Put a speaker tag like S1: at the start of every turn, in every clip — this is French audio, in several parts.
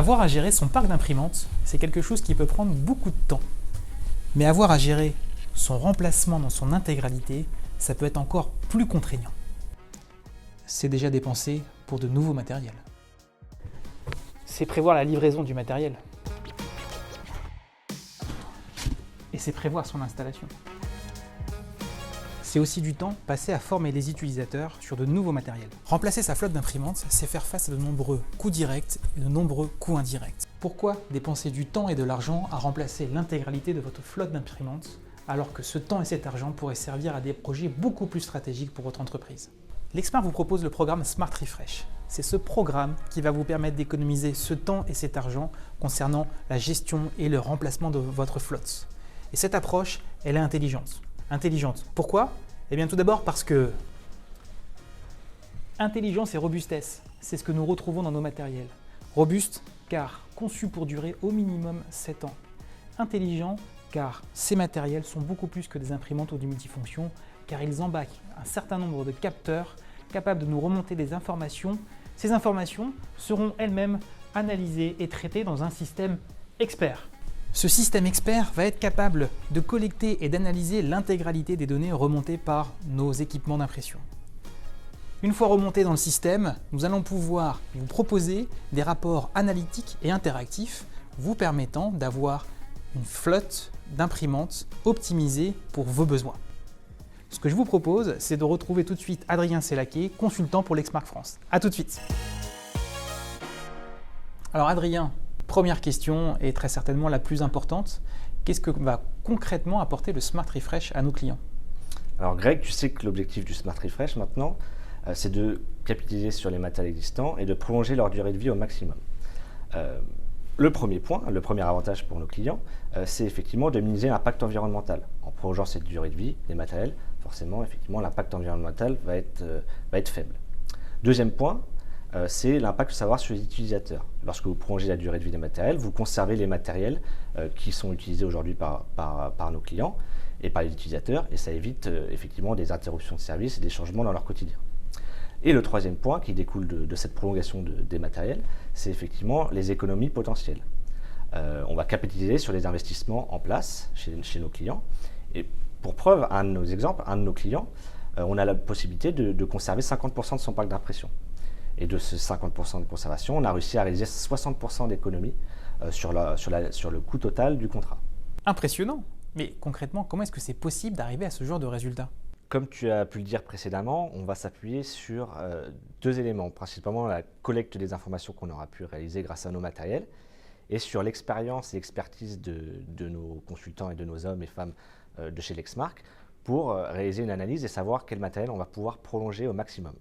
S1: Avoir à gérer son parc d'imprimantes, c'est quelque chose qui peut prendre beaucoup de temps. Mais avoir à gérer son remplacement dans son intégralité, ça peut être encore plus contraignant. C'est déjà dépenser pour de nouveaux matériels. C'est prévoir la livraison du matériel. Et c'est prévoir son installation. C'est aussi du temps passé à former les utilisateurs sur de nouveaux matériels. Remplacer sa flotte d'imprimantes, c'est faire face à de nombreux coûts directs et de nombreux coûts indirects. Pourquoi dépenser du temps et de l'argent à remplacer l'intégralité de votre flotte d'imprimantes, alors que ce temps et cet argent pourraient servir à des projets beaucoup plus stratégiques pour votre entreprise? Lexmart vous propose le programme Smart Refresh. C'est ce programme qui va vous permettre d'économiser ce temps et cet argent concernant la gestion et le remplacement de votre flotte. Et cette approche, elle est intelligente. Intelligente. Pourquoi? Eh bien tout d'abord parce que intelligence et robustesse, c'est ce que nous retrouvons dans nos matériels. Robuste car conçu pour durer au minimum 7 ans. Intelligent car ces matériels sont beaucoup plus que des imprimantes ou des multifonctions, car ils embarquent un certain nombre de capteurs capables de nous remonter des informations. Ces informations seront elles-mêmes analysées et traitées dans un système expert. Ce système expert va être capable de collecter et d'analyser l'intégralité des données remontées par nos équipements d'impression. Une fois remontées dans le système, nous allons pouvoir vous proposer des rapports analytiques et interactifs vous permettant d'avoir une flotte d'imprimantes optimisée pour vos besoins. Ce que je vous propose, c'est de retrouver tout de suite Adrien Sellaquet, consultant pour Lexmark France. A tout de suite. Alors Adrien, première question, et très certainement la plus importante, qu'est-ce que va concrètement apporter le Smart Refresh à nos clients?
S2: Alors Greg, tu sais que l'objectif du Smart Refresh maintenant, c'est de capitaliser sur les matériels existants et de prolonger leur durée de vie au maximum. Le premier point, le premier avantage pour nos clients, c'est effectivement de minimiser l'impact environnemental. En prolongeant cette durée de vie des matériels, forcément, effectivement, l'impact environnemental va être faible. Deuxième point, c'est l'impact de savoir sur les utilisateurs. Lorsque vous prolongez la durée de vie des matériels, vous conservez les matériels qui sont utilisés aujourd'hui par nos clients et par les utilisateurs, et ça évite effectivement des interruptions de service et des changements dans leur quotidien. Et le troisième point qui découle de cette prolongation des matériels, c'est effectivement les économies potentielles. On va capitaliser sur les investissements en place chez nos clients. Et pour preuve, un de nos exemples, un de nos clients, on a la possibilité de conserver 50% de son parc d'impression. Et de ce 50% de conservation, on a réussi à réaliser 60% d'économie sur le coût total du contrat.
S1: Impressionnant! Mais concrètement, comment est-ce que c'est possible d'arriver à ce genre de résultat?
S2: Comme tu as pu le dire précédemment, on va s'appuyer sur deux éléments, principalement la collecte des informations qu'on aura pu réaliser grâce à nos matériels et sur l'expérience et l'expertise de nos consultants et de nos hommes et femmes de chez Lexmark pour réaliser une analyse et savoir quel matériel on va pouvoir prolonger au maximum.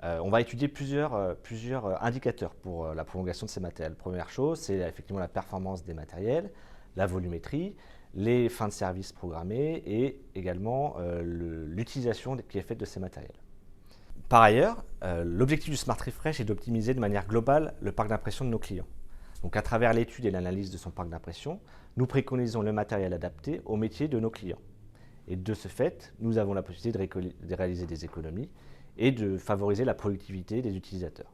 S2: On va étudier plusieurs indicateurs pour la prolongation de ces matériels. Première chose, c'est effectivement la performance des matériels, la volumétrie, les fins de service programmées et également l'utilisation qui est faite de ces matériels. Par ailleurs, l'objectif du Smart Refresh est d'optimiser de manière globale le parc d'impression de nos clients. Donc à travers l'étude et l'analyse de son parc d'impression, nous préconisons le matériel adapté au métier de nos clients. Et de ce fait, nous avons la possibilité de réaliser des économies et de favoriser la productivité des utilisateurs.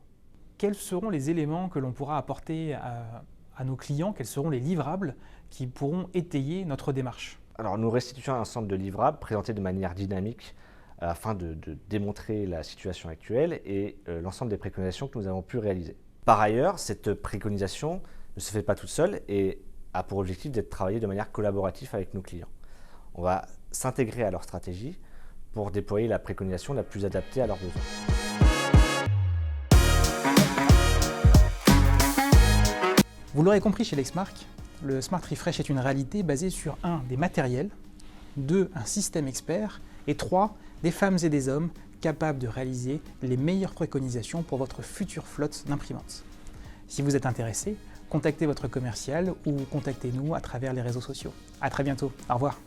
S1: Quels seront les éléments que l'on pourra apporter à nos clients? Quels seront les livrables qui pourront étayer notre démarche?
S2: Alors nous restituons un ensemble de livrables présentés de manière dynamique afin de démontrer la situation actuelle et l'ensemble des préconisations que nous avons pu réaliser. Par ailleurs, cette préconisation ne se fait pas toute seule et a pour objectif d'être travaillée de manière collaborative avec nos clients. On va s'intégrer à leur stratégie pour déployer la préconisation la plus adaptée à leurs besoins.
S1: Vous l'aurez compris chez Lexmark, le Smart Refresh est une réalité basée sur 1. Des matériels, 2. Un système expert et 3. Des femmes et des hommes capables de réaliser les meilleures préconisations pour votre future flotte d'imprimantes. Si vous êtes intéressé, contactez votre commercial ou contactez-nous à travers les réseaux sociaux. À très bientôt, au revoir.